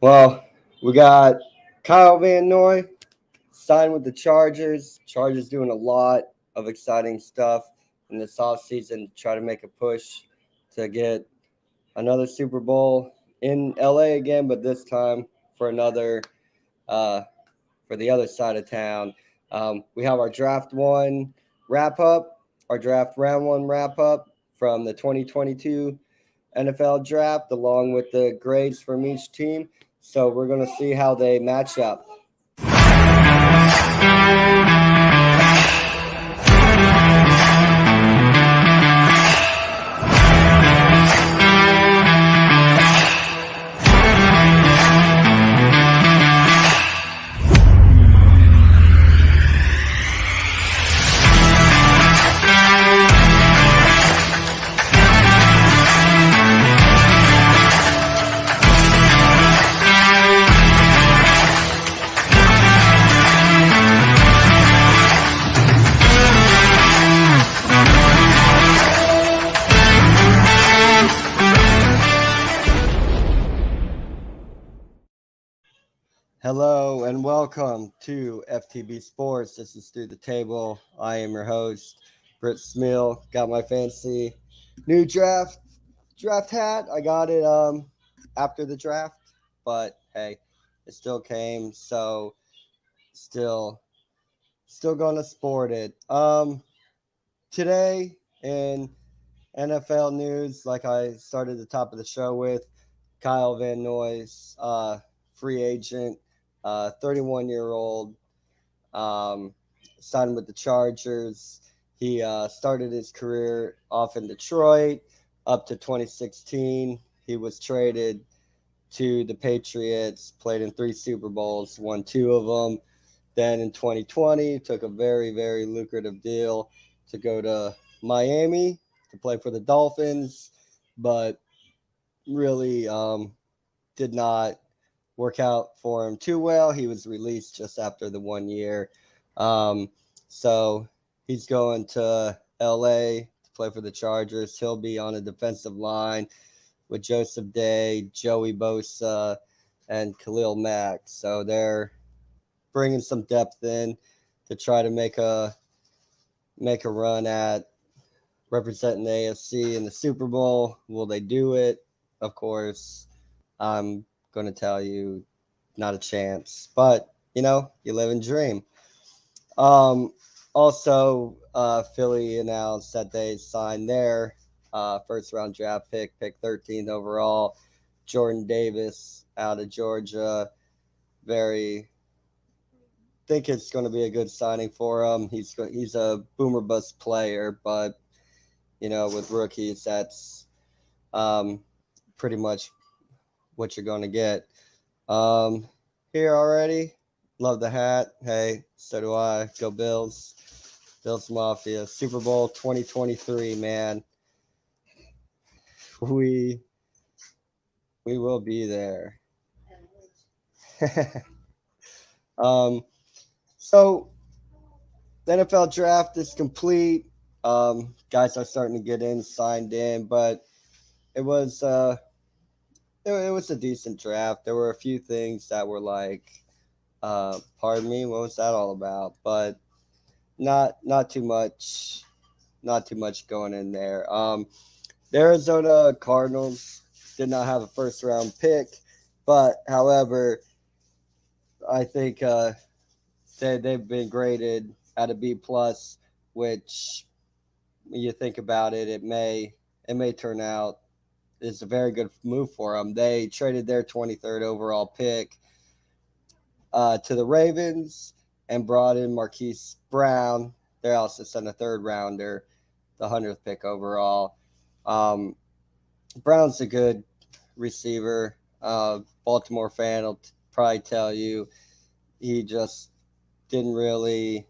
Well, we got Kyle Van Noy signed with the Chargers. Chargers doing a lot of exciting stuff in this offseason to try to make a push to get another Super Bowl in LA again, but this time for another for the other side of town. We have our draft one wrap up, our draft round one wrap up from the 2022 NFL draft, along with the grades from each team. So we're going to see how they match up. Hello and welcome to FTBSports. This is Through the Table. I am your host, Britt. Got my fancy new draft hat. I got it after the draft, but hey, it still came, so still gonna sport it. Today in NFL news, like I started the top of the show with, Kyle Van Noy's free agent. 31-year-old, signed with the Chargers. He started his career off in Detroit up to 2016. He was traded to the Patriots, played in 3 Super Bowls, won 2 of them. Then in 2020, took a very, very lucrative deal to go to Miami to play for the Dolphins, but really did not work out for him too well. He was released just after the 1 year. So he's going to LA to play for the Chargers. He'll be on a defensive line with Joseph Day, Joey Bosa, and Khalil Mack. So they're bringing some depth in to try to make a run at representing the AFC in the Super Bowl. Will they do it? Of course, I'm going to tell you not a chance, but you live and dream. Also, Philly announced that they signed their first round draft pick 13th overall, Jordan Davis out of Georgia. Think it's going to be a good signing for him. He's a boomer bust player, but with rookies, that's pretty much what you're going to get. Here already. Love the hat. Hey, so do I. Go Bills. Bills Mafia. Super Bowl 2023, man. We will be there. So the NFL draft is complete. Guys are starting to get signed in, but it was it was a decent draft. There were a few things that were like, pardon me, what was that all about? But not too much going in there. The Arizona Cardinals did not have a first round pick, but however, I think they've been graded at a B plus, which when you think about it, it may turn out is a very good move for them. They traded their 23rd overall pick to the Ravens and brought in Marquise Brown. They also sent a 3rd rounder, the 100th pick overall. Brown's a good receiver. Baltimore fan will probably tell you he just didn't really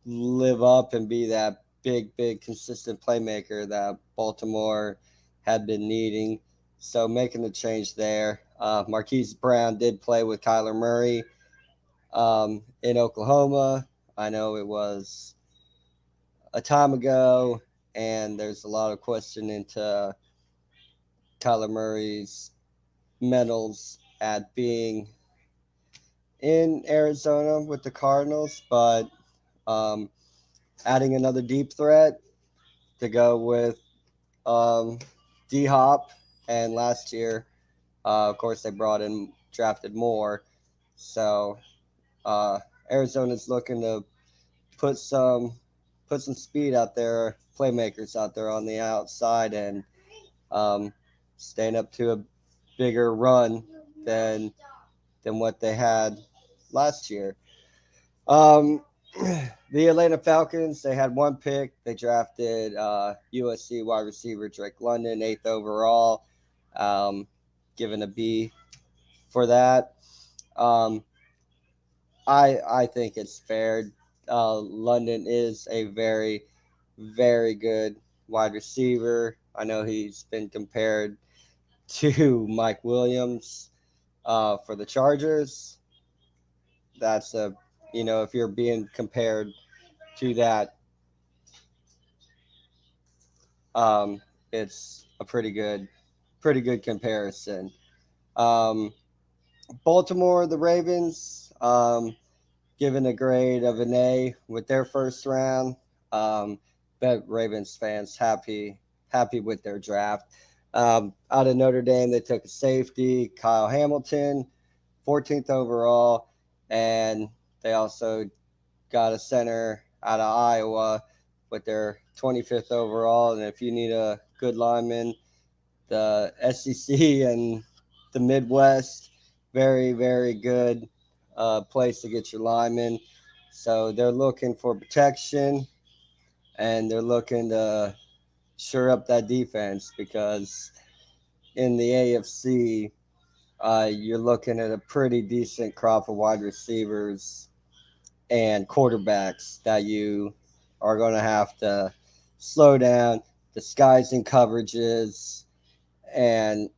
live up and be that big, consistent playmaker that Baltimore had been needing. So making the change there. Marquise Brown did play with Kyler Murray in Oklahoma. I know it was a time ago, and there's a lot of question into Kyler Murray's medals at being in Arizona with the Cardinals, but um, adding another deep threat to go with um, D Hop, and last year, of course, they drafted more. So uh, Arizona's looking to put some put some speed out there, playmakers out there on the outside, and um, staying up to a bigger run than what they had last year. Um, the Atlanta Falcons, they had one pick. They drafted USC wide receiver Drake London, 8th overall, um, given a B for that. Um, I think it's fair. London is a very, very good wide receiver. I know he's been compared to Mike Williams for the Chargers. That's if you're being compared to that, um, it's a pretty good comparison. Um, Baltimore, the Ravens, given a grade of an A with their first round. Um, Bet Ravens fans happy with their draft. Out of Notre Dame, they took a safety, Kyle Hamilton, 14th overall, and they also got a center out of Iowa with their 25th overall. And if you need a good lineman, the SEC and the Midwest, very, very good place to get your linemen. So they're looking for protection, and they're looking to shore up that defense because in the AFC, you're looking at a pretty decent crop of wide receivers and quarterbacks that you are going to have to slow down, disguising coverages, and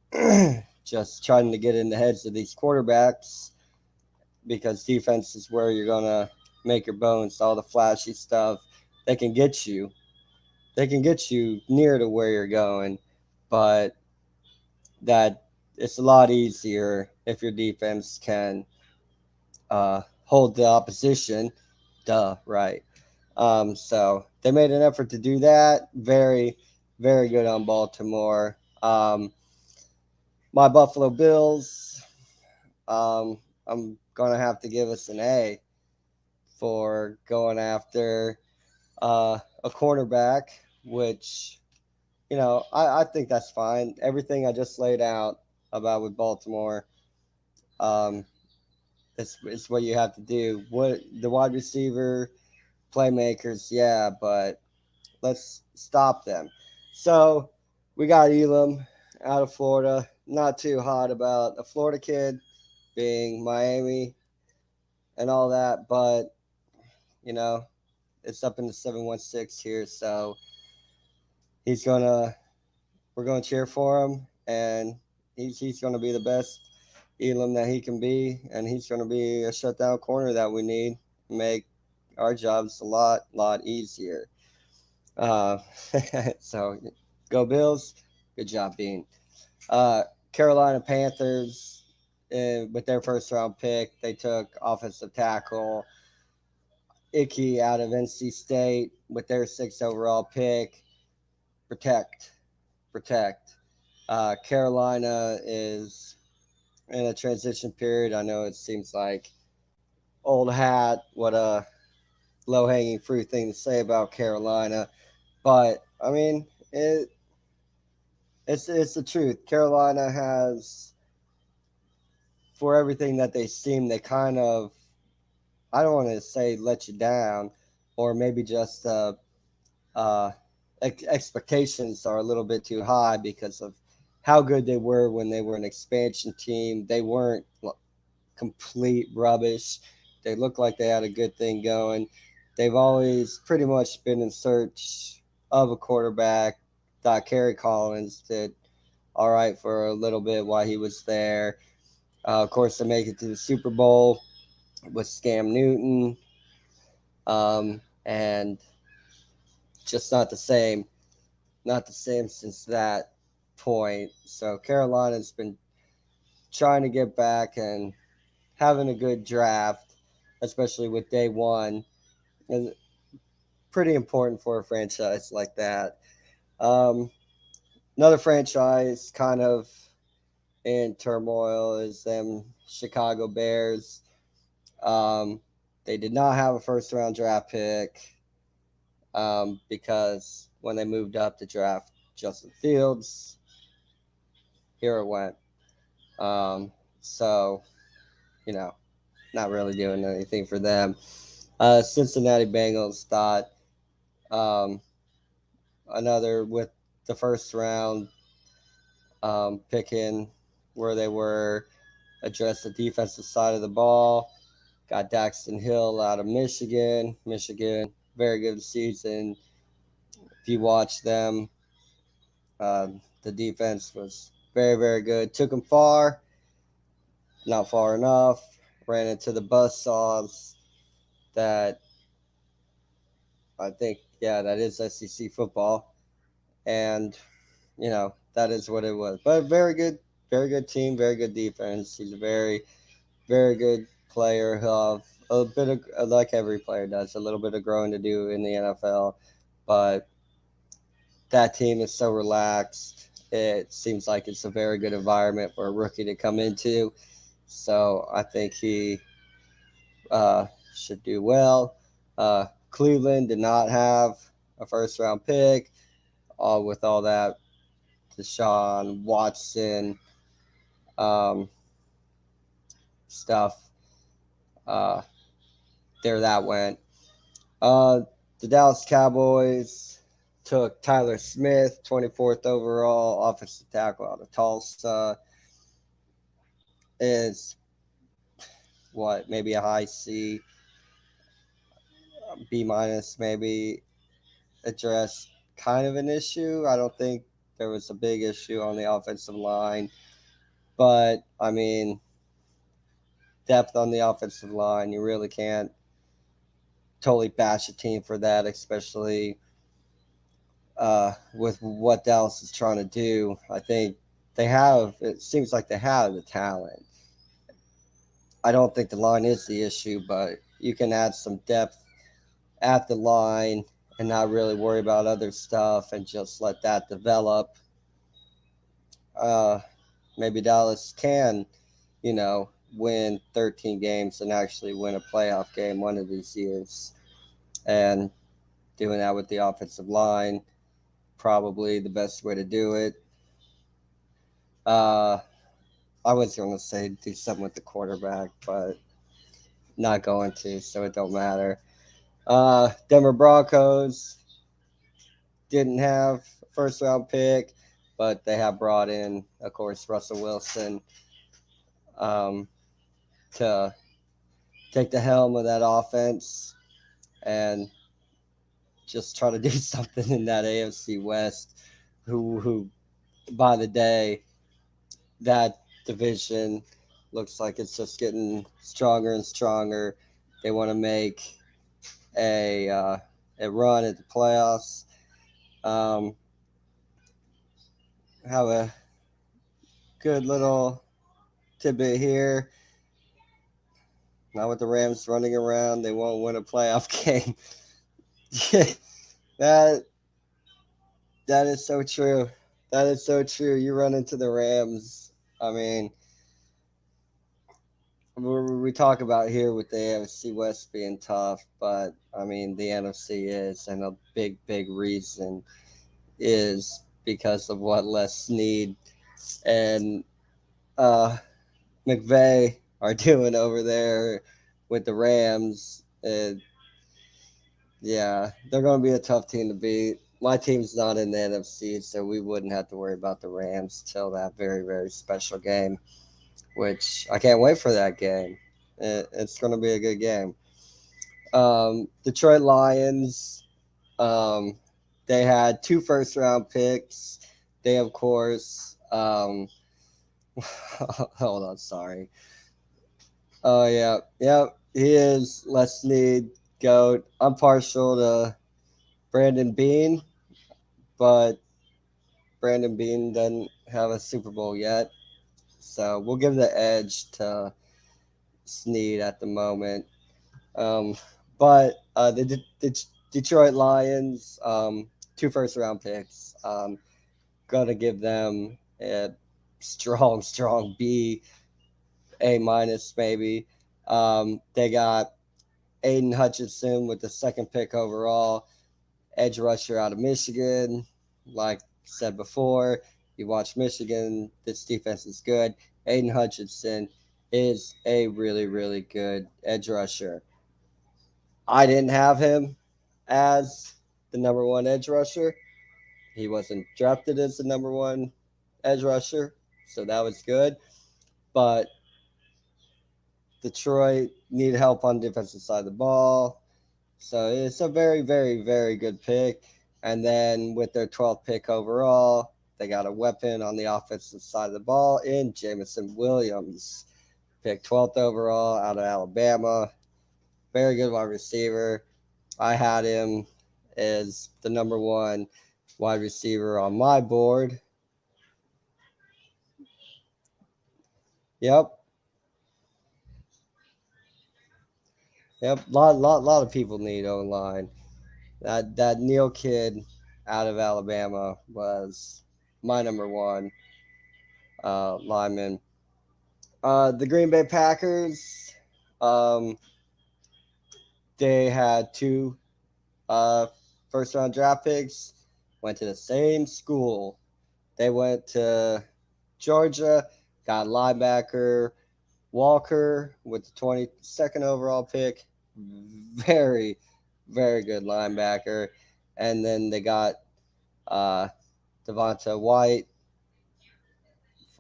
just trying to get in the heads of these quarterbacks because defense is where you're going to make your bones. All the flashy stuff, they can get you. They can get you near to where you're going, but that it's a lot easier if your defense can hold the opposition. Duh, right. So they made an effort to do that. Very, very good on Baltimore. My Buffalo Bills, I'm going to have to give us an A for going after a cornerback, which, I think that's fine. Everything I just laid out about with Baltimore, um, it's what you have to do. What the wide receiver playmakers, yeah, but let's stop them. So we got Elam out of Florida. Not too hot about a Florida kid being Miami and all that, but you know it's up in the 716 here, so he's gonna we're gonna cheer for him, and he's gonna be the best Elam that he can be, and he's gonna be a shutdown corner that we need to make our jobs a lot easier. Uh, so go Bills. Good job, Bean. Uh, Carolina Panthers, with their first round pick, they took offensive tackle Icky out of NC State with their sixth overall pick. Protect, protect. Carolina is in a transition period. I know it seems like old hat, what a low hanging fruit thing to say about Carolina, but I mean it's the truth. Carolina has, for everything that they seem, they kind of, I don't want to say let you down, or maybe just uh, expectations are a little bit too high because of how good they were when they were an expansion team. They weren't complete rubbish. They looked like they had a good thing going. They've always pretty much been in search of a quarterback. Thought Kerry Collins did all right for a little bit while he was there. Of course, they make it to the Super Bowl with Scam Newton, and just not the same. Not the same since that point. So Carolina's been trying to get back and having a good draft, especially with day one, is pretty important for a franchise like that. Um, Another franchise kind of in turmoil is them Chicago Bears. Um, they did not have a first round draft pick because when they moved up to draft Justin Fields, here it went. Um, so, you know, not really doing anything for them. Cincinnati Bengals thought um, another with the first round picking where they were address the defensive side of the ball. Got Daxton Hill out of Michigan. Michigan, very good season. If you watch them, the defense was very, very good. Took them far, not far enough. Ran into the buzzsaws that I think, yeah, that is SEC football. And, that is what it was. But very good team, very good defense. He's a very, very good player. He'll have a bit of, like every player does, a little bit of growing to do in the NFL. But that team is so relaxed. It seems like it's a very good environment for a rookie to come into. So I think he should do well. Cleveland did not have a first round pick. With all that Deshaun Watson um, stuff, uh, there that went. Uh, the Dallas Cowboys took Tyler Smith, 24th overall, offensive tackle out of Tulsa. Is what, maybe a high C, B minus, maybe address kind of an issue. I don't think there was a big issue on the offensive line, but I mean, depth on the offensive line, you really can't totally bash a team for that, especially with what Dallas is trying to do. I think it seems like they have the talent. I don't think the line is the issue, but you can add some depth at the line and not really worry about other stuff and just let that develop. Uh, Maybe Dallas can, win 13 games and actually win a playoff game one of these years. And doing that with the offensive line, probably the best way to do it. Uh, I was going to say do something with the quarterback, but not going to, so it don't matter. Denver Broncos didn't have a first round pick, but they have brought in, of course, Russell Wilson um, to take the helm of that offense and just try to do something in that AFC West. Who by the day, that division looks like it's just getting stronger and stronger. They want to make a run at the playoffs. Um, have a good little tidbit here. Now with the Rams running around, they won't win a playoff game. that that is so true. That is so true. You run into the Rams. I mean, we talk about here with the AFC West being tough, but I mean the NFC is, and a big, big reason is because of what Les Snead and McVay are doing over there with the Rams. Yeah, they're going to be a tough team to beat. My team's not in the NFC, so we wouldn't have to worry about the Rams till that very, very special game, which I can't wait for that game. It's going to be a good game. Detroit Lions, um, they had 2 first round picks. They, of course, hold on, sorry. Oh, yeah. Yep. He is Les Snead, GOAT. I'm partial to Brandon Bean, but Brandon Bean doesn't have a Super Bowl yet. So we'll give the edge to Snead at the moment. Um, but the Detroit Lions, 2 first-round picks. Gonna give them a strong B, A minus maybe. They got Aiden Hutchinson with the second pick overall, edge rusher out of Michigan. Like I said before, you watch Michigan, this defense is good. Aiden Hutchinson is a really, really good edge rusher. I didn't have him as the number one edge rusher. He wasn't drafted as the number one edge rusher, so that was good. But Detroit needed help on the defensive side of the ball. So it's a very, very, very good pick. And then with their 12th pick overall, they got a weapon on the offensive side of the ball in Jamison Williams. Picked 12th overall out of Alabama. Very good wide receiver. I had him as the number one wide receiver on my board. Yep. Yep. Lot of people need O line. That Neal kid out of Alabama was my number one lineman. The Green Bay Packers, um, they had 2 first round draft picks, went to the same school. They went to Georgia, got linebacker Walker with the 22nd overall pick. Very, very good linebacker. And then they got uh, Devonta White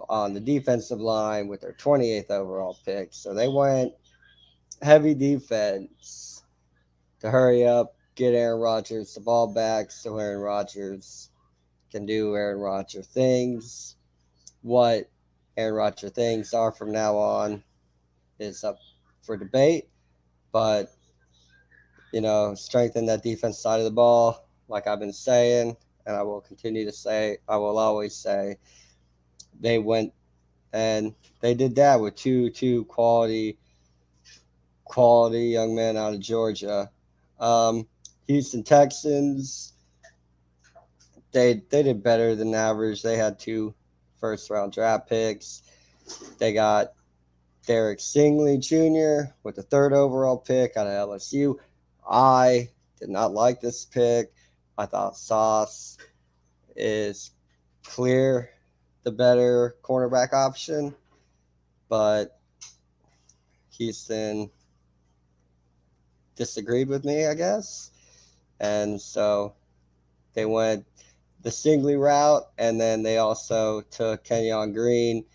on the defensive line with their 28th overall pick. So they went heavy defense to hurry up, get Aaron Rodgers the ball back so Aaron Rodgers can do Aaron Rodgers things. What Aaron Rodgers things are from now on is up for debate, but strengthen that defense side of the ball, like I've been saying, and I will continue to say, I will always say, they went and they did that with two quality young men out of Georgia. Houston Texans, they did better than average. They had 2 first-round draft picks. They got Derek Stingley Jr. with the 3rd overall pick out of LSU. I did not like this pick. I thought Sauce is clear the better cornerback option, but Houston disagreed with me, I guess. And so they went the Stingley route, and then they also took Kenyon Green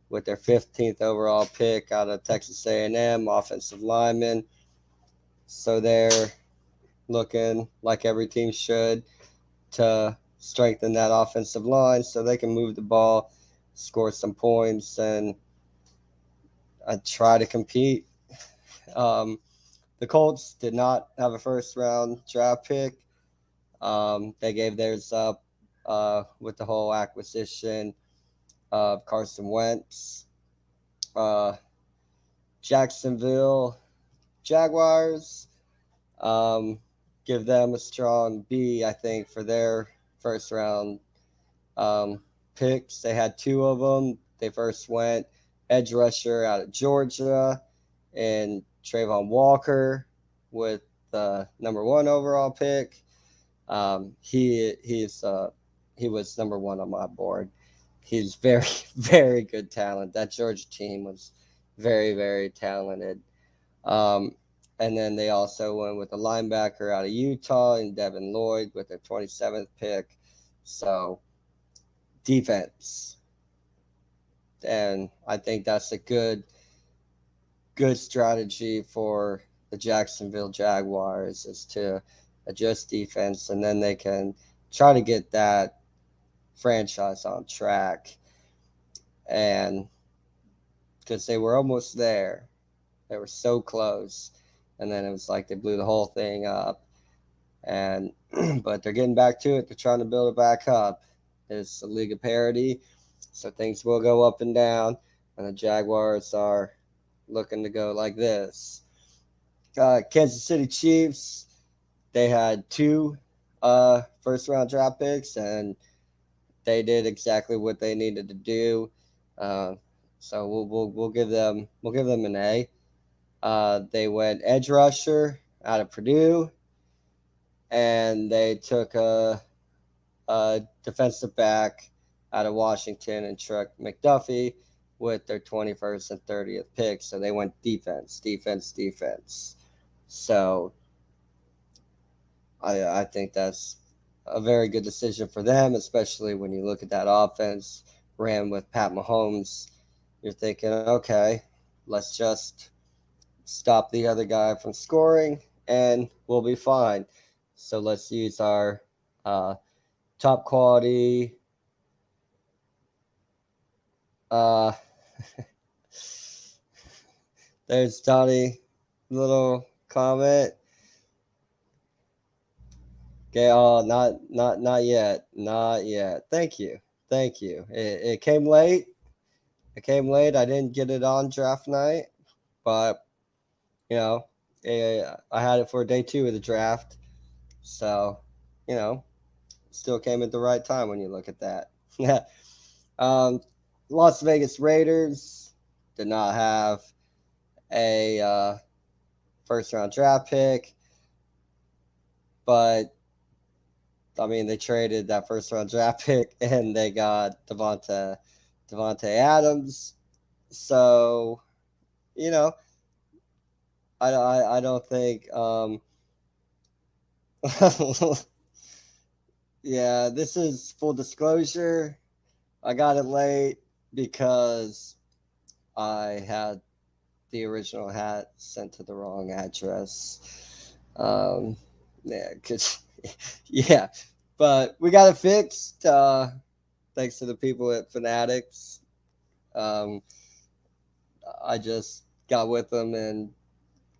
with their 15th overall pick out of Texas A&M, offensive lineman. So they're looking like every team should to strengthen that offensive line so they can move the ball, score some points, and try to compete. The Colts did not have a first-round draft pick. They gave theirs up with the whole acquisition of Carson Wentz. Jacksonville Jaguars, give them a strong B, I think, for their first-round picks. They had 2 of them. They first went edge rusher out of Georgia and Trayvon Walker with the number 1 overall pick. He was number 1 on my board. He's very, very good talent. That Georgia team was very, very talented. And then they also went with a linebacker out of Utah and Devin Lloyd with their 27th pick. So defense. And I think that's a good strategy for the Jacksonville Jaguars is to adjust defense, and then they can try to get that franchise on track. And because they were almost there, they were so close, and then it was like they blew the whole thing up. And but they're getting back to it. They're trying to build it back up. It's a league of parity, so things will go up and down. and the Jaguars are looking to go like this. Kansas City Chiefs, they had two first round draft picks, and they did exactly what they needed to do. Uh, so we'll give them an A. They went edge rusher out of Purdue, and they took a defensive back out of Washington and Truck McDuffie with their 21st and 30th picks. So they went defense, defense, defense. So I think that's a very good decision for them, especially when you look at that offense ran with Pat Mahomes. You're thinking, okay, let's just stop the other guy from scoring and we'll be fine. So let's use our top quality uh, there's Donnie little comment. Okay, oh, not yet, not yet. Thank you, thank you. It came late. It came late. I didn't get it on draft night, but you know, I had it for day 2 of the draft, so you know, still came at the right time when you look at that. um, Las Vegas Raiders did not have a first round draft pick, but I mean, they traded that first round draft pick and they got Devontae Adams. So, you know, I don't think yeah, this is full disclosure. I got it late because I had the original hat sent to the wrong address. Yeah, cause yeah, but we got it fixed. Thanks to the people at Fanatics. Um, I just got with them and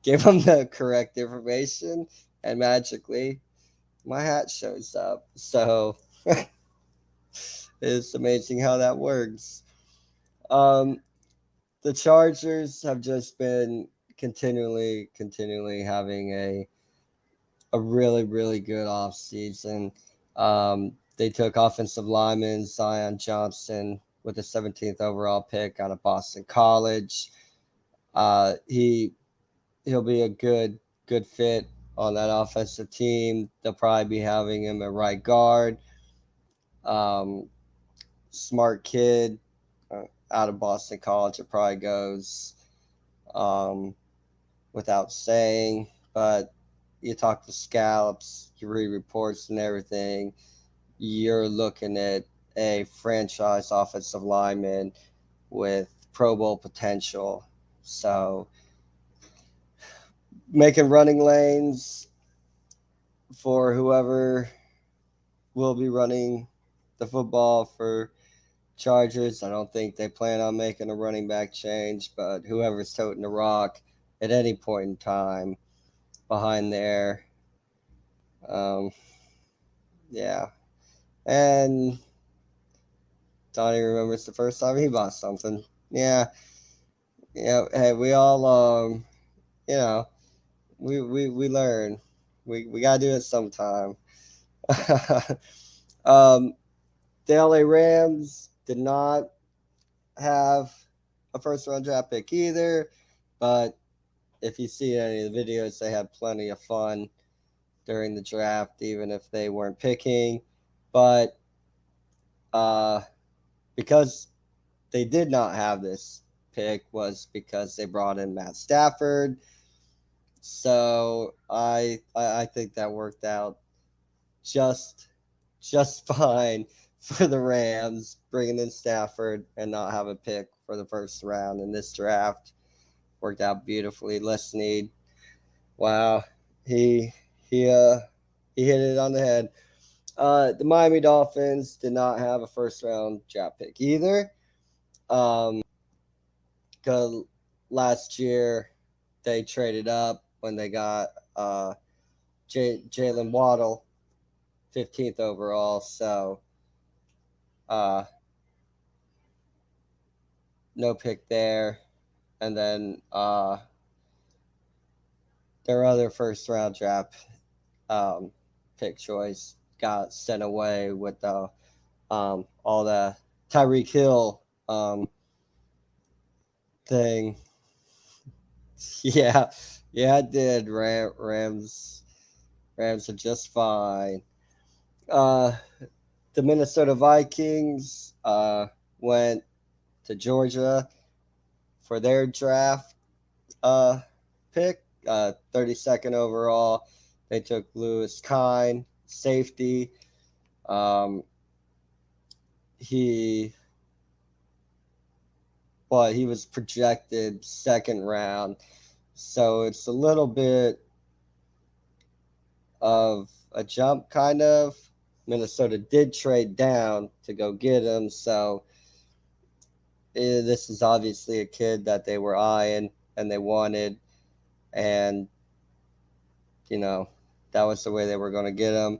gave them the correct information, and magically, my hat shows up. So it's amazing how that works. Um, the Chargers have just been continually having a really, really good offseason. They took offensive lineman Zion Johnson with the 17th overall pick out of Boston College. He'll be a good fit on that offensive team. They'll probably be having him at right guard. Um, Smart kid out of Boston College. It probably goes um, without saying, but you talk to scallops, you read reports and everything, you're looking at a franchise offensive lineman with Pro Bowl potential. So making running lanes for whoever will be running the football for Chargers. I don't think they plan on making a running back change, but whoever's toting the rock at any point in time behind there, um, yeah. And Donnie remembers the first time he bought something. Yeah, yeah. Hey, we all, you know, we learn. We gotta do it sometime. um, the LA Rams did not have a first round draft pick either, but if you see any of the videos, they had plenty of fun during the draft, even if they weren't picking. But uh, because they did not have this pick was because they brought in Matt Stafford. So I think that worked out just just fine for the Rams bringing in Stafford and not have a pick for the first round in this draft. Worked out beautifully. Les Snead, wow, he he uh he hit it on the head. The Miami Dolphins did not have a first round draft pick either. Because last year they traded up when they got Jalen Waddle, 15th overall. So uh, no pick there. And then their other first round draft um, pick choice got sent away with the all the Tyreek Hill thing. Yeah, yeah, it did. Rams are just fine. Uh, the Minnesota Vikings went to Georgia for their draft uh, pick, 32nd overall. They took Lewis Kine, safety. Um, he, well, he was projected second round, so it's a little bit of a jump, kind of. Minnesota did trade down to go get him, so this is obviously a kid that they were eyeing and they wanted, and you know that was the way they were going to get him.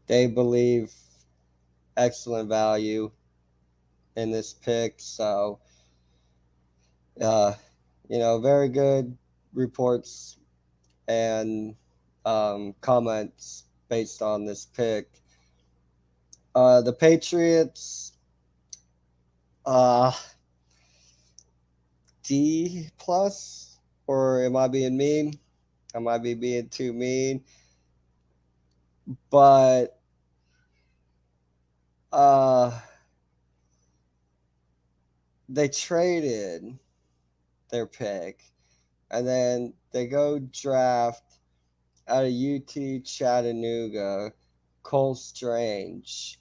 They believe excellent value in this pick, so uh, very good reports and comments based on this pick. The Patriots, uh, D plus, or am I being mean? I might be being too mean, but uh, they traded their pick, and then they go draft out of UT Chattanooga, Cole Strange,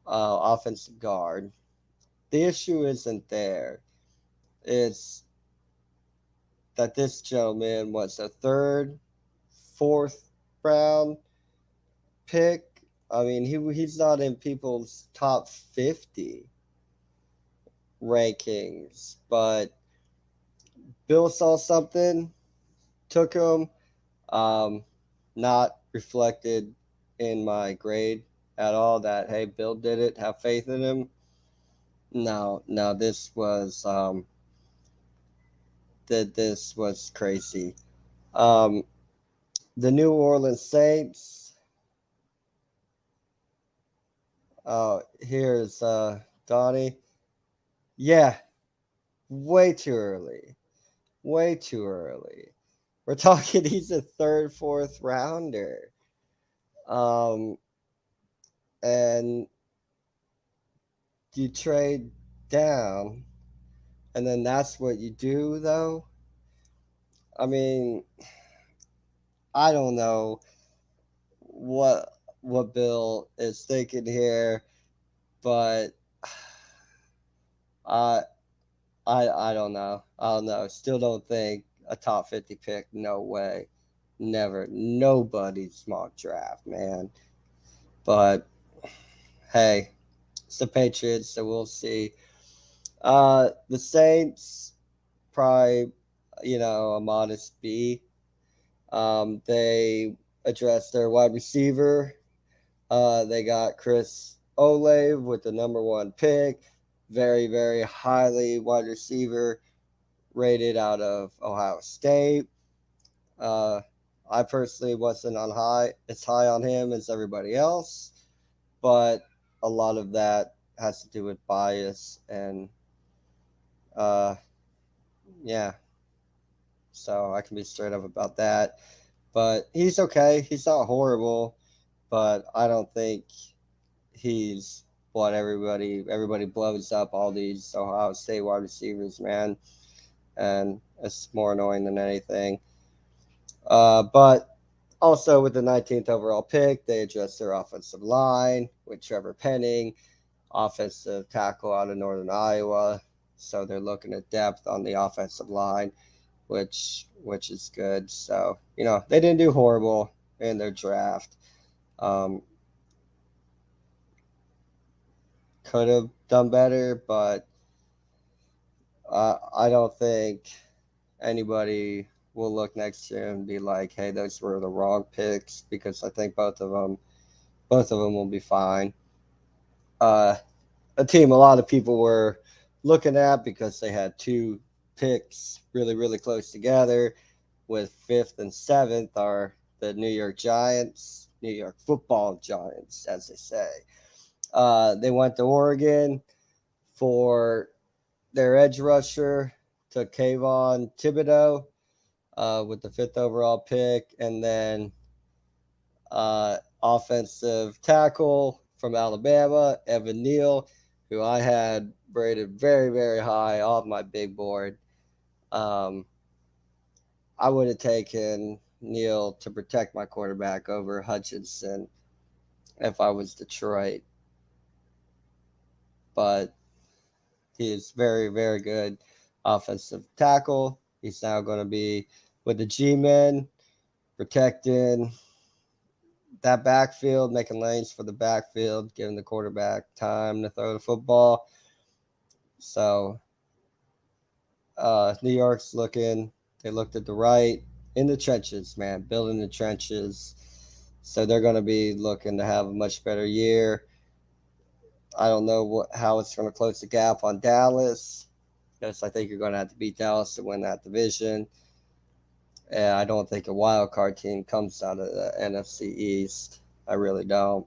offensive guard. The issue isn't there. It's that this gentleman was a third, fourth round pick. I mean, he's not in people's top 50 rankings, but Bill saw something, took him, um, not reflected in my grade at all. That hey, Bill did it. Have faith in him. No, no, this was crazy. Um, the New Orleans Saints. Here's Donnie. Yeah, way too early. Way too early. We're talking he's a third, fourth rounder. Um, and you trade down, and then that's what you do, though. I mean, I don't know what Bill is thinking here, but I I don't know. I don't know. Still don't think a top 50 pick. No way. Never. Nobody's mock draft, man. But hey, it's the Patriots, so we'll see. The Saints, probably, a modest B. They addressed their wide receiver. They got Chris Olave with the number one pick. Very, very highly wide receiver rated out of Ohio State. Uh, I personally wasn't on as high on him as everybody else, but a lot of that has to do with bias and uh, yeah. So I can be straight up about that. But he's okay. He's not horrible, but I don't think he's what everybody blows up all these Ohio State wide receivers, man, and it's more annoying than anything. But also with the 19th overall pick, they addressed their offensive line with Trevor Penning, offensive tackle out of Northern Iowa. So they're looking at depth on the offensive line, which is good. So they didn't do horrible in their draft. Um, could have done better, but I don't think anybody will look next year and be like, "Hey, those were the wrong picks," because I think both of them will be fine. Uh, a team a lot of people were looking at because they had two picks really, really close together with 5th and 7th are the New York Giants, New York football Giants, as they say. They went to Oregon for their edge rusher, took Kayvon Thibodeau with the 5th overall pick, and then offensive tackle from Alabama, Evan Neal, who I had rated very, very high on my big board. I would have taken Neal to protect my quarterback over Hutchinson if I was Detroit. But he is very, very good offensive tackle. He's now going to be with the G-men, protecting that backfield, making lanes for the backfield, giving the quarterback time to throw the football. So New York's they looked at the right in the trenches, man, building the trenches. So they're going to be looking to have a much better year. I don't know how it's going to close the gap on Dallas. Yes, I think you're going to have to beat Dallas to win that division. And I don't think a wild card team comes out of the NFC East. I really don't.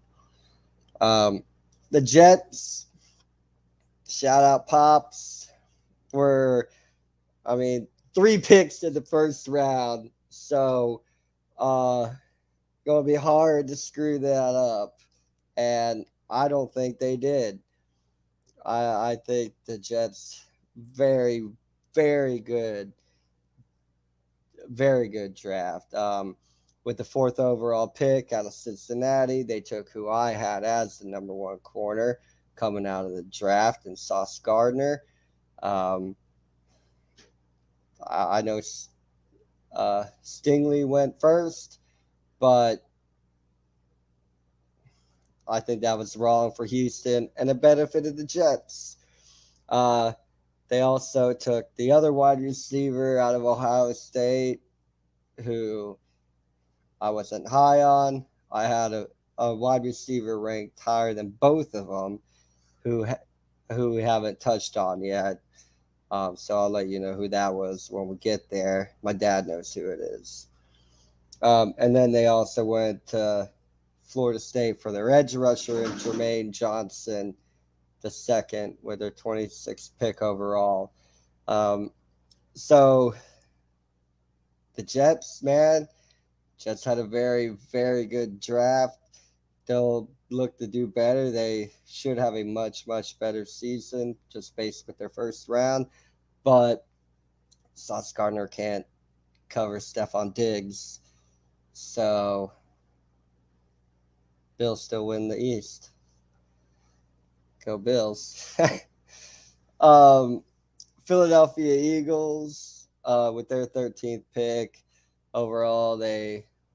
The Jets, shout out Pops, were, 3 picks in the first round. So, going to be hard to screw that up. And I don't think they did. I think the Jets, very, very good draft. With the 4th overall pick out of Cincinnati, they took who I had as the number 1 corner coming out of the draft, and Sauce Gardner. I know Stingley went first, but I think that was wrong for Houston, and it benefited the Jets. They also took the other wide receiver out of Ohio State, who I wasn't high on. I had a wide receiver ranked higher than both of them, who we haven't touched on yet. So I'll let you know who that was when we get there. My dad knows who it is. And then they also went to Florida State for their edge rusher and Jermaine Johnson, the second, with their 26th pick overall. So the Jets, man, Jets had a very, very good draft. They'll look to do better. They should have a much, much better season just based with their first round. But Sauce Gardner can't cover Stephon Diggs. So Bills still win the East. Go Bills. Philadelphia Eagles, with their 13th pick overall,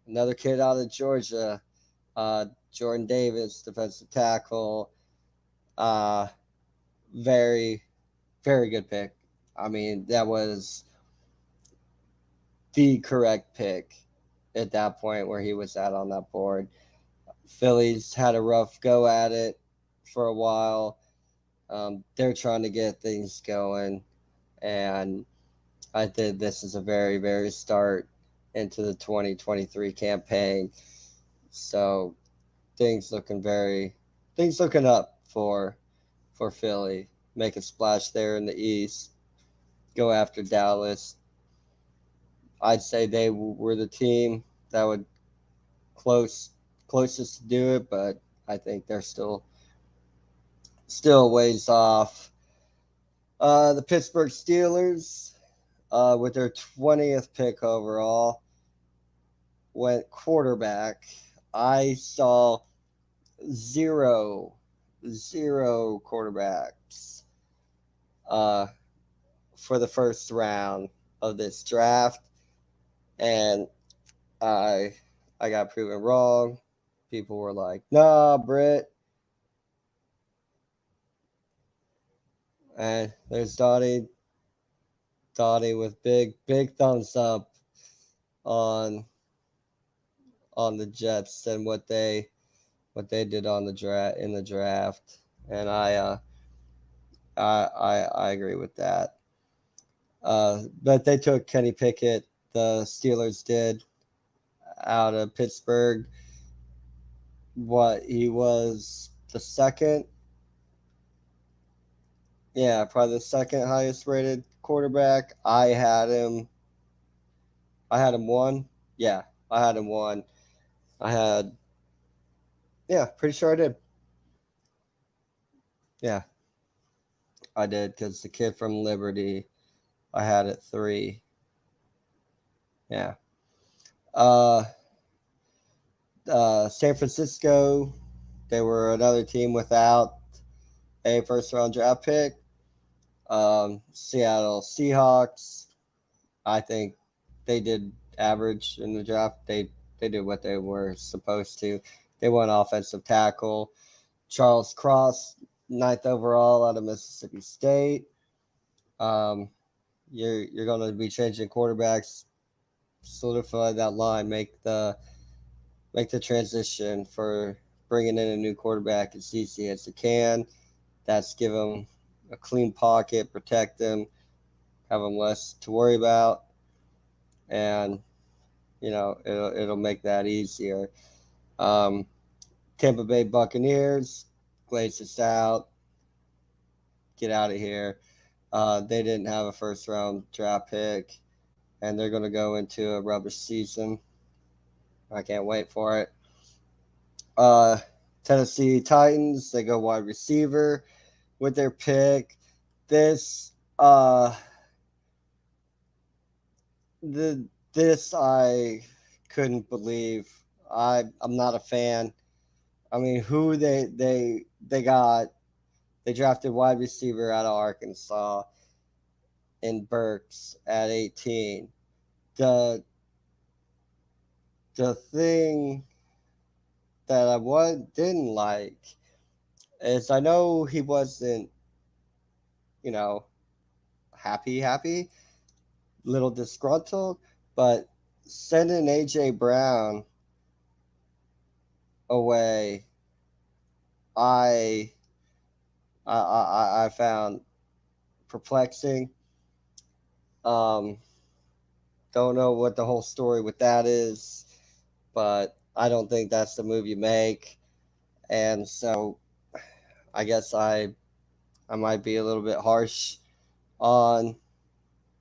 another kid out of Georgia, Jordan Davis, defensive tackle. Very, very good pick. That was the correct pick at that point where he was at on that board. Phillies had a rough go at it for a while. They're trying to get things going, and I think this is a very, very start into the 2023 campaign. So things looking up for Philly. Make a splash there in the East. Go after Dallas. I'd say they were the team that would closest to do it, but I think they're still ways off. The Pittsburgh Steelers, with their 20th pick overall, went quarterback. I saw zero quarterbacks for the first round of this draft, and I got proven wrong. People were like, "Nah, Britt." And there's Dottie with big thumbs up on the Jets and what they did on the draft in the draft. And I I agree with that. But they took Kenny Pickett. The Steelers did out of Pittsburgh. What he was the second, yeah, probably the second highest rated quarterback. I had him one. Yeah, I had him one. I had, yeah, pretty sure I did. Yeah, I did because the kid from Liberty, I had it three. Yeah. Uh, San Francisco, they were another team without a first round draft pick. Seattle Seahawks, I think they did average in the draft. They did what they were supposed to. They went offensive tackle. Charles Cross, ninth overall out of Mississippi State. Um, you're going to be changing quarterbacks, solidify that line, make the transition for bringing in a new quarterback as easy as it can. That's give them a clean pocket, protect them, have them less to worry about, and it'll make that easier. Um, Tampa Bay Buccaneers, glaze this out, get out of here. They didn't have a first round draft pick, and they're going to go into a rubbish season. I can't wait for it. Uh, Tennessee Titans, they go wide receiver with their pick. This the this I couldn't believe. I'm not a fan. I mean, who they got? They drafted wide receiver out of Arkansas in Burks at 18. The the thing that didn't like is I know he wasn't, you know, happy, little disgruntled, but sending AJ Brown away, I I found perplexing. Um, don't know what the whole story with that is, but I don't think that's the move you make. And so I guess I might be a little bit harsh on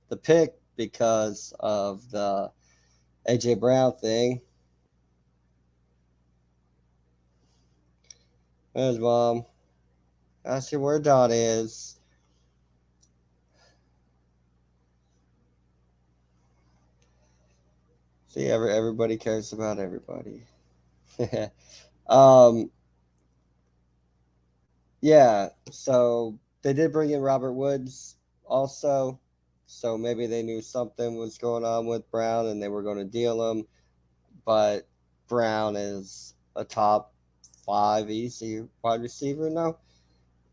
the pick because of the AJ Brown thing. There's mom. Ask you where Dot is. See, everybody cares about everybody. um, yeah. So they did bring in Robert Woods also. So maybe they knew something was going on with Brown and they were going to deal him. But Brown is a top five easy wide receiver now.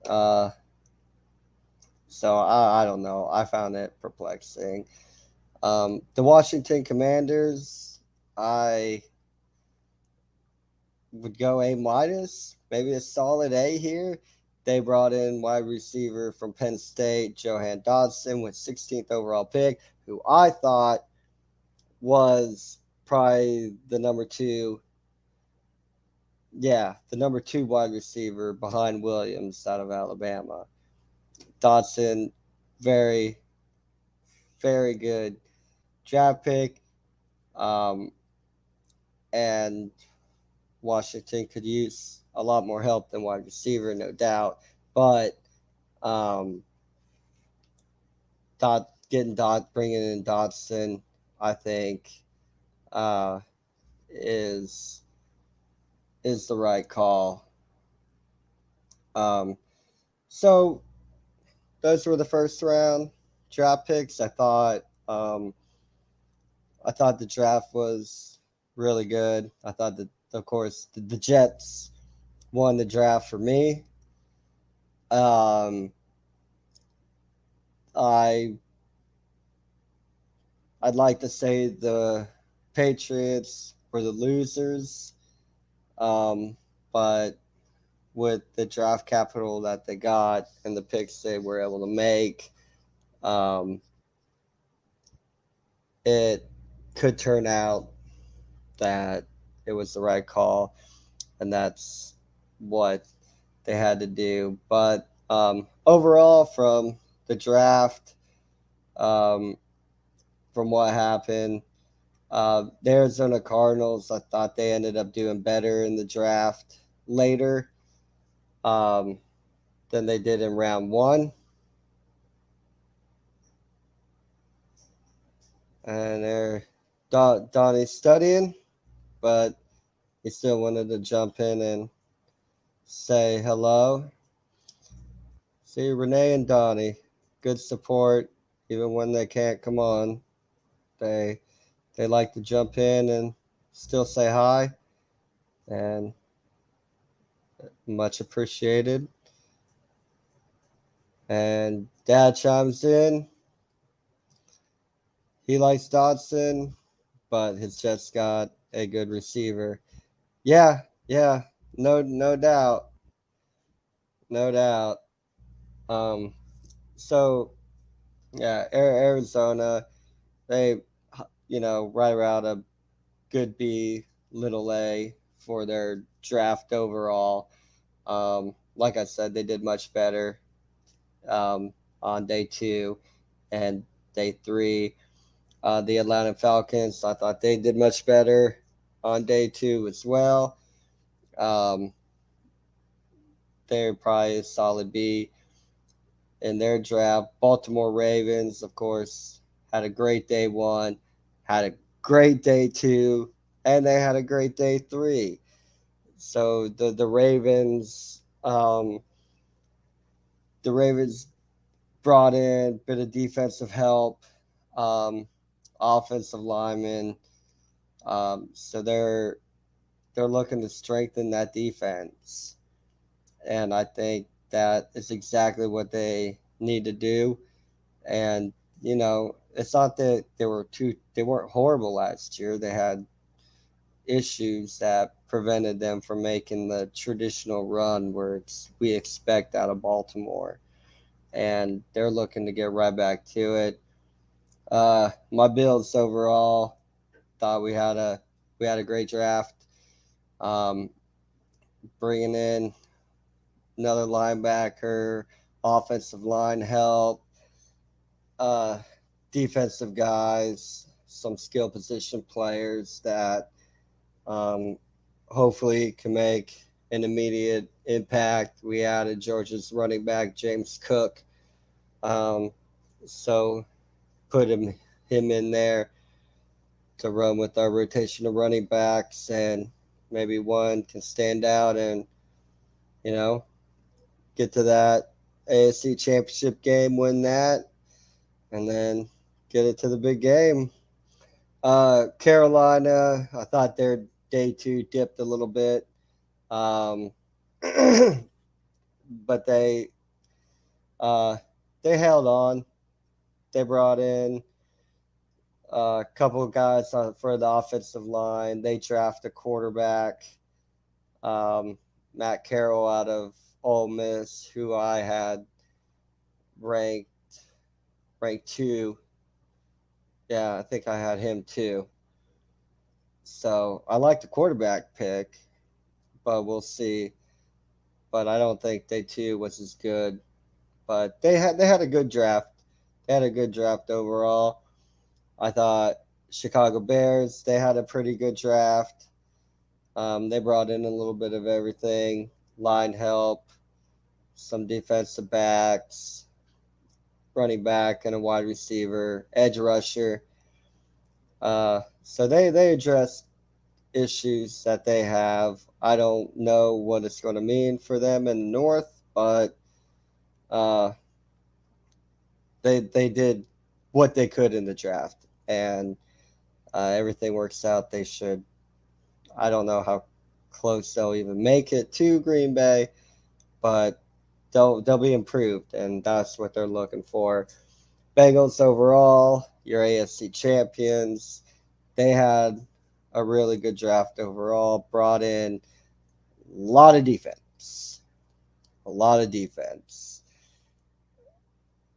Uh, so I don't know. I found it perplexing. The Washington Commanders, I would go A minus, maybe a solid A here. They brought in wide receiver from Penn State, Johan Dodson, with 16th overall pick, who I thought was probably the number two. Yeah, the number two wide receiver behind Williams out of Alabama. Dodson, very, very good draft pick. Um, and Washington could use a lot more help than wide receiver, no doubt. But um, bringing in Dodson, I think, uh, is is the right call. Um, so those were the first round draft picks. I thought the draft was really good. I thought that, of course, the Jets won the draft for me. Um, I I'd like to say the Patriots were the losers, but with the draft capital that they got and the picks they were able to make, um, it could turn out that it was the right call, and that's what they had to do. But overall, from the draft, um, from what happened, the Arizona Cardinals, I thought they ended up doing better in the draft later um, than they did in round one. And they're Donnie's studying, but he still wanted to jump in and say hello. See, Renee and Donnie, good support, even when they can't come on. They they like to jump in and still say hi, and much appreciated. And Dad chimes in. He likes Dodson, but his Jets got a good receiver. Yeah, yeah, no doubt, no doubt. Um, so yeah, Arizona, they right around a good B, little A for their draft overall. Like I said, they did much better um, on day two and day three. The Atlanta Falcons, I thought they did much better on day two as well. Um, they're probably a solid B in their draft. Baltimore Ravens, of course, had a great day one, had a great day two, and they had a great day three. So the Ravens brought in a bit of defensive help, um, offensive linemen. So they're looking to strengthen that defense, and I think that is exactly what they need to do. And it's not that they weren't horrible last year. They had issues that prevented them from making the traditional run where we expect out of Baltimore, and they're looking to get right back to it. My Bills overall thought we had a great draft. Um, Bringing in another linebacker, offensive line help, uh, defensive guys, some skill position players that um, hopefully can make an immediate impact. We added Georgia's running back James Cook, um, so put him in there to run with our rotation of running backs, and maybe one can stand out and you know get to that ASC championship game, win that, and then get it to the big game. Carolina, I thought their day two dipped a little bit, um, but uh, they held on. They brought in a couple of guys for the offensive line. They drafted a quarterback, um, Matt Carroll out of Ole Miss, who I had ranked two. Yeah, I think I had him too. So I like the quarterback pick, but we'll see. But I don't think day two was as good. But they had a good draft. They had a good draft overall. I thought Chicago Bears, they had a pretty good draft. They brought in a little bit of everything: line help, some defensive backs, running back, and a wide receiver, edge rusher. So they addressed issues that they have. I don't know what it's going to mean for them in the North, but uh, they did what they could in the draft, and everything works out. They should. I don't know how close they'll even make it to Green Bay, but they'll be improved, and that's what they're looking for. Bengals overall, your AFC champions. They had a really good draft overall. Brought in a lot of defense. a lot of defense.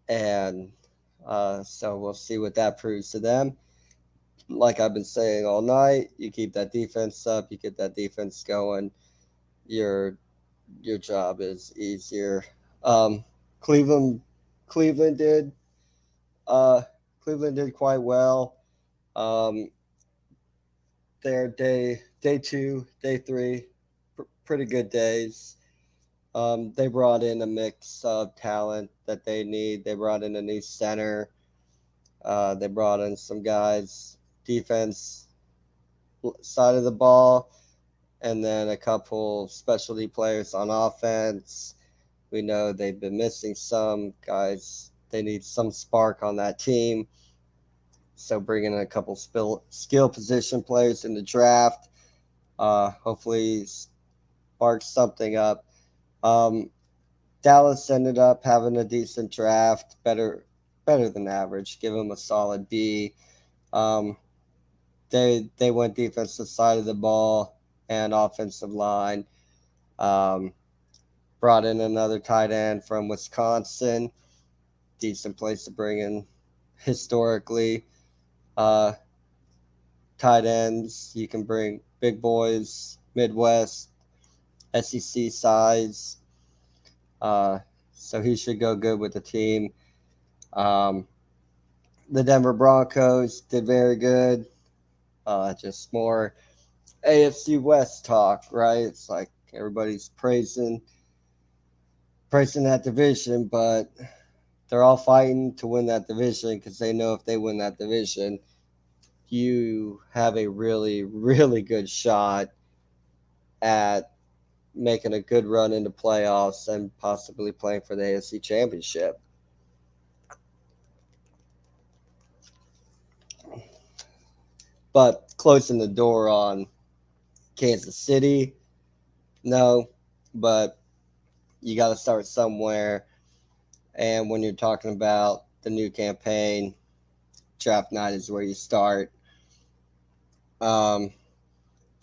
And so we'll see what that proves to them. Like I've been saying all night, you keep that defense up, you get that defense going, your your job is easier. Um, Cleveland Cleveland did uh, Cleveland did quite well. Um, their day two, day three, pretty good days. They brought in a mix of talent that they need. They brought in a new center. They brought in some guys defense side of the ball, and then a couple specialty players on offense. We know they've been missing some guys. They need some spark on that team. So bringing in a couple skill position players in the draft, hopefully sparks something up. Um, Dallas ended up having a decent draft, better than average. Give them a solid B. Um, they went defensive side of the ball and offensive line. Um, Brought in another tight end from Wisconsin. Decent place to bring in historically. Uh, Tight ends, you can bring big boys, Midwest, SEC size. Uh, so he should go good with the team. Um, the Denver Broncos did very good. Just more AFC West talk, right? It's like everybody's praising that division, but they're all fighting to win that division because they know if they win that division, you have a really, really good shot at making a good run into playoffs and possibly playing for the AFC Championship. But closing the door on Kansas City, no, but you got to start somewhere. And when you're talking about the new campaign, draft night is where you start. Um,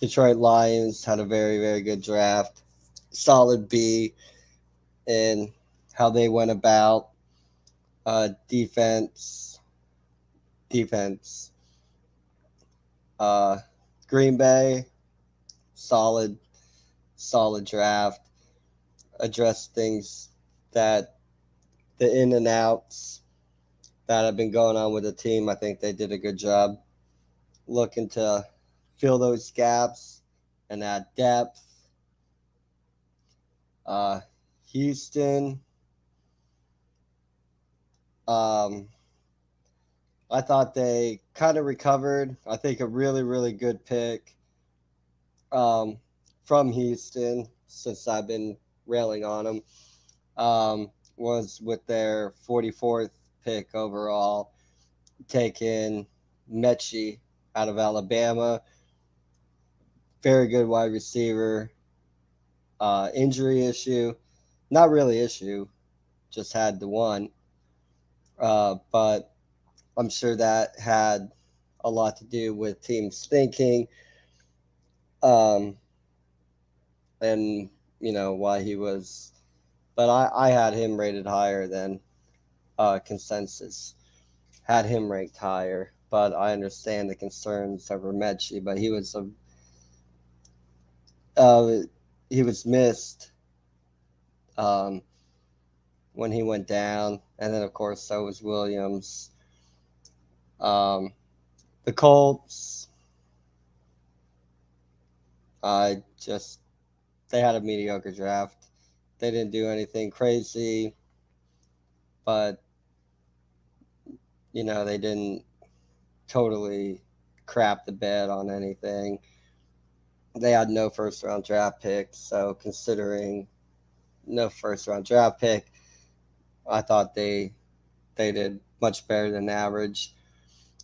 Detroit Lions had a very, very good draft. Solid B in how they went about defense. Defense. Uh, Green Bay, solid, solid draft. Addressed things that the in and outs that have been going on with the team. I think they did a good job looking to fill those gaps and add depth. Uh, Houston, um, I thought they kind of recovered. I think a really, really good pick um, from Houston, since I've been railing on them, was with their 44th pick overall, taking Mechie out of Alabama. Very good wide receiver. Injury issue, not really issue, just had the one. But I'm sure that had a lot to do with teams thinking, um, and why he was. But I had him rated higher than consensus. Had him ranked higher, but I understand the concerns over Mechie. But uh, he was missed um, when he went down, and then of course so was Williams. Um, the Colts, I just they had a mediocre draft. They didn't do anything crazy, but they didn't totally crap the bed on anything. They had no first round draft picks, so considering no first round draft pick, I thought they did much better than average.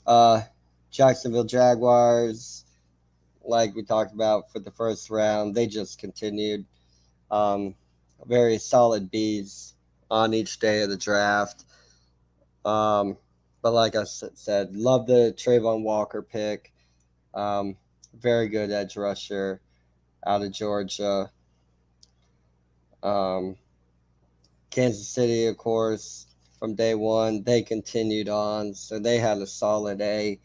Uh, Jacksonville Jaguars, like we talked about for the first round, they just continued um, very solid Bs on each day of the draft. Um, but like I said, love the Trayvon Walker pick. Um, Very good edge rusher out of Georgia. Um, Kansas City, of course, from day one, they continued on. So they had a solid A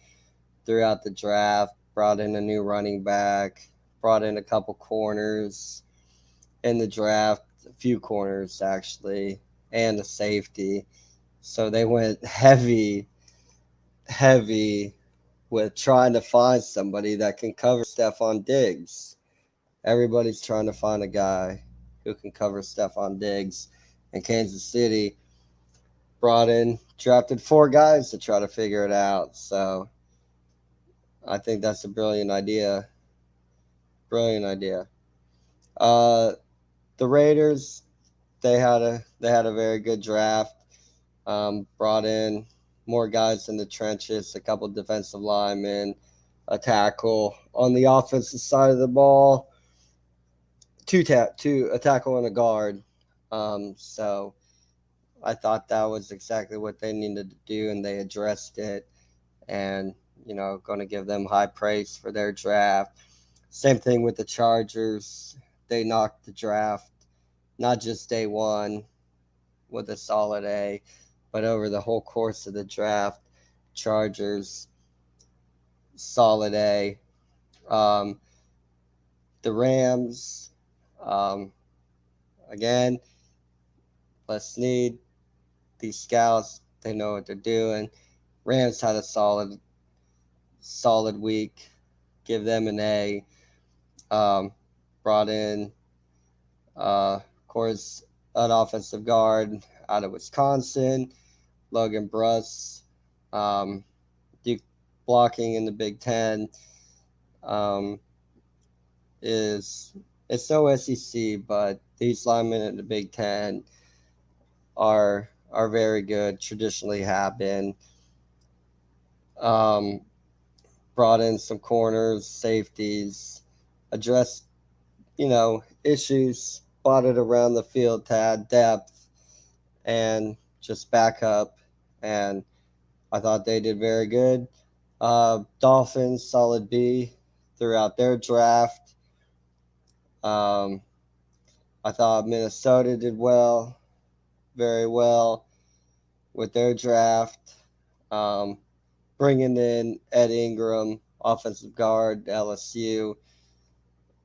throughout the draft, brought in a new running back, brought in a couple corners in the draft, a few corners actually, and a safety. So they went heavy with trying to find somebody that can cover Stephon Diggs. Everybody's trying to find a guy who can cover Stephon Diggs. And Kansas City drafted 4 guys to try to figure it out. So I think that's a brilliant idea. Brilliant idea. Uh, the Raiders, they had a very good draft. Brought in more guys in the trenches, a couple defensive linemen, a tackle on the offensive side of the ball, a tackle and a guard. So I thought that was exactly what they needed to do, and they addressed it. And going to give them high praise for their draft. Same thing with the Chargers. They knocked the draft, not just day one with a solid A, but over the whole course of the draft, Chargers, solid A. Um, the Rams, um, again, let's need these scouts. They know what they're doing. Rams had a solid week. Give them an A. Brought in, of course, an offensive guard out of Wisconsin, Logan Bruss. Duke blocking in the Big Ten um, is it's no SEC, but these linemen in the Big Ten are very good. Traditionally have been. Um, Brought in some corners, safeties, addressed issues spotted around the field to add depth and just back up. And I thought they did very good. Dolphins, solid B throughout their draft. Um, I thought Minnesota did well, very well with their draft. Um, Bringing in Ed Ingram, offensive guard, LSU.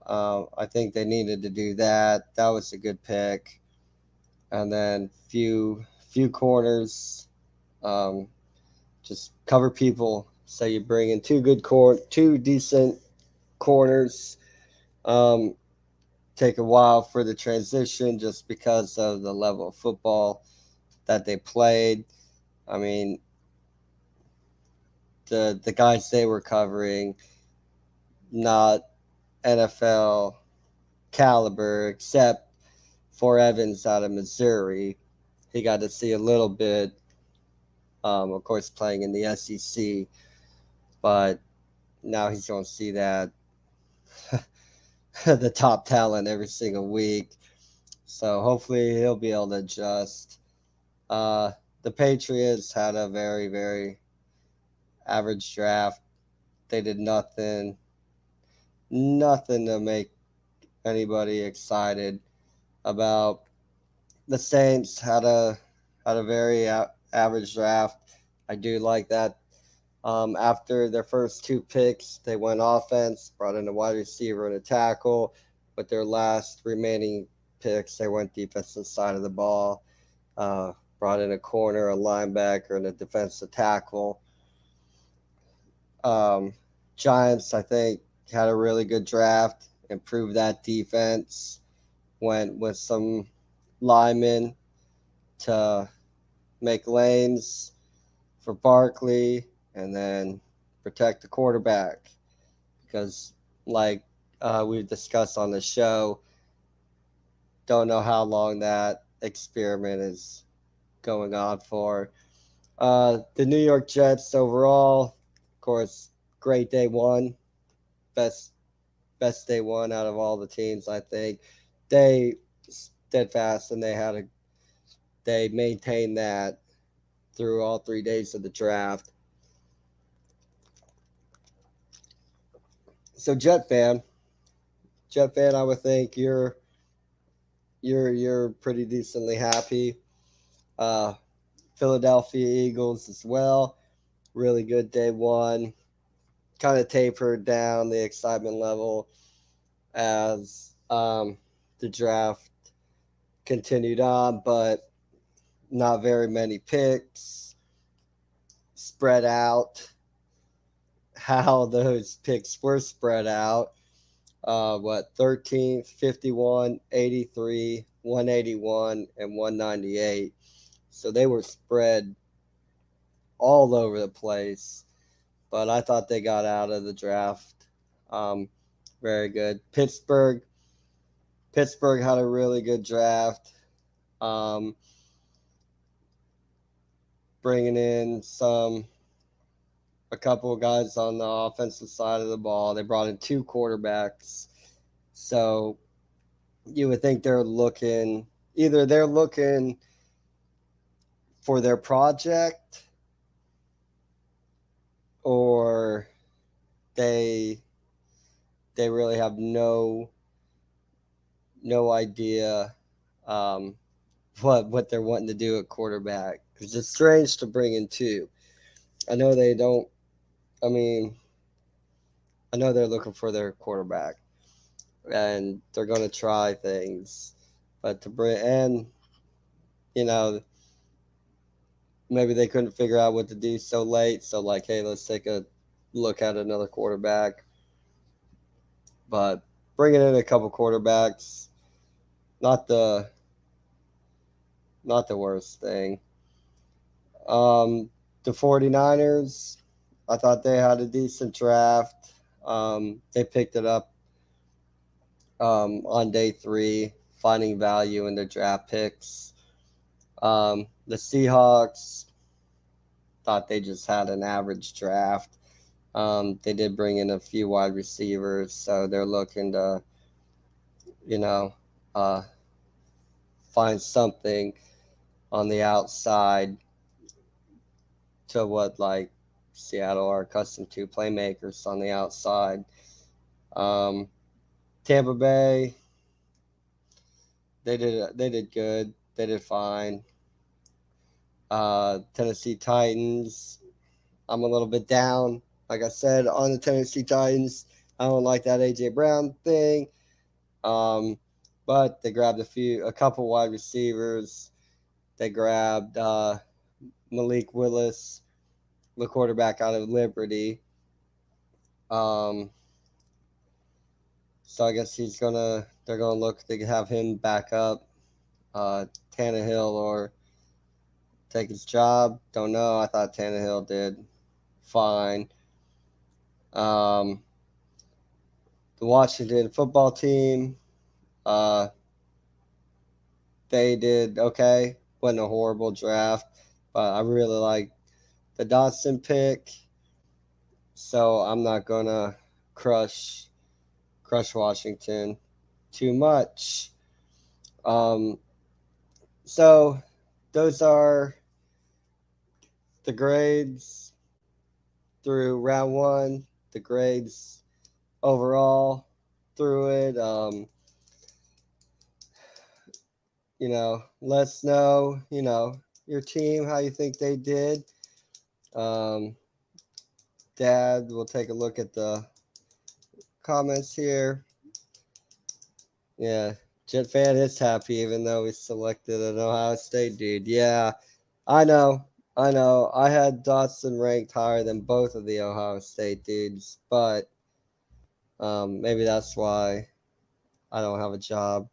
I think they needed to do that. That was a good pick. And then few corners, um, just cover people. So you bring in two decent corners. Um, Take a while for the transition just because of the level of football that they played. I mean, the guys they were covering, not NFL caliber, except for Evans out of Missouri. He got to see a little bit, of course, playing in the SEC, but now he's going to see that the top talent every single week. So hopefully he'll be able to adjust. Uh, the Patriots had a very, very average draft. They did nothing to make anybody excited about. The Saints had a very average draft. I do like that. After their first 2 picks, they went offense, brought in a wide receiver and a tackle. With their last remaining picks, they went defensive side of the ball. Brought in a corner, a linebacker, and a defensive tackle. Um, Giants, I think, had a really good draft, improved that defense, went with some linemen to make lanes for Barkley and then protect the quarterback. Because, like we've discussed on the show, don't know how long that experiment is going on for. The New York Jets overall, of course, great day one, best day one out of all the teams. I think they steadfast and they maintained that through all 3 days of the draft. So Jet fan, I would think you're you're pretty decently happy. Uh, Philadelphia Eagles as well. Really good day one. Kind of tapered down the excitement level as the draft continued on, but not very many picks spread out. How those picks were spread out. 13th, 51, 83, 181, and 198. So they were spread all over the place. But I thought they got out of the draft very good. Pittsburgh had a really good draft. Um, Bringing in a couple of guys on the offensive side of the ball. They brought in two quarterbacks. So you would think they're looking for their project, or they really have no idea what they're wanting to do at quarterback. It's just strange to bring in two. I know they don't. I mean, I know they're looking for their quarterback, and they're going to try things, but to bring and you know maybe they couldn't figure out what to do so late. So like, hey, let's take a look at another quarterback. But bringing in a couple quarterbacks, not the not the worst thing. The 49ers, I thought they had a decent draft. They picked it up on day three, finding value in their draft picks. The Seahawks thought they just had an average draft. They did bring in a few wide receivers, so they're looking to, you know, uh, find something on the outside to what like Seattle are accustomed to, playmakers on the outside. Um, Tampa Bay, they did good. They did fine. Tennessee Titans, I'm a little bit down. Like I said, on the Tennessee Titans, I don't like that AJ Brown thing. Um, but they grabbed a couple wide receivers. They grabbed Malik Willis, the quarterback out of Liberty. Um, so I guess they're gonna look to have him back up. Tannehill or take his job. Don't know. I thought Tannehill did fine. Um, the Washington football team, uh, they did okay. Wasn't a horrible draft, but I really like the Dodson pick. So I'm not gonna crush Washington too much. Um, so those are the grades through round one. The grades overall through it. Let us know, your team, how you think they did. Um, Dad, we'll take a look at the comments here. Yeah, Jet fan is happy even though we selected an Ohio State dude. Yeah, I know. I know. I had Dotson ranked higher than both of the Ohio State dudes, but maybe that's why I don't have a job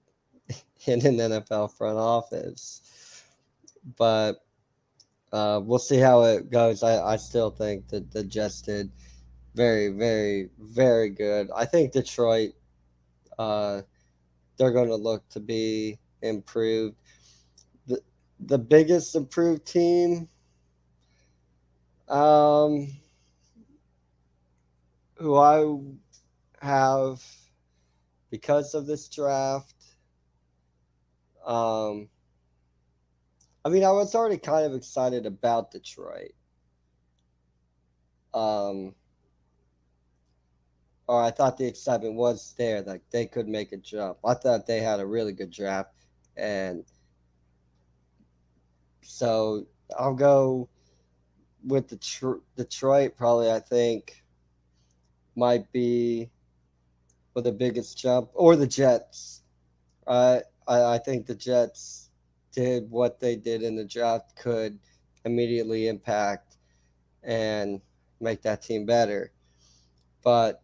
in an NFL front office. But we'll see how it goes. I still think that the Jets did very, very, very good. I think Detroit, uh, they're going to look to be improved. The, the biggest improved team, um, who I have because of this draft, um, I mean, I was already kind of excited about Detroit. Um, or I thought the excitement was there that they could make a jump. I thought they had a really good draft. And so I'll go with Detroit. Probably, I think, might be with the biggest jump, or the Jets. I think the Jets did what they did in the draft could immediately impact and make that team better. But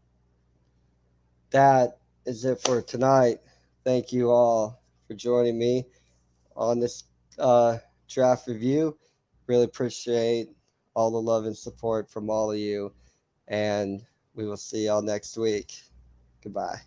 that is it for tonight. Thank you all for joining me on this draft review. Really appreciate all the love and support from all of you. And we will see y'all next week. Goodbye.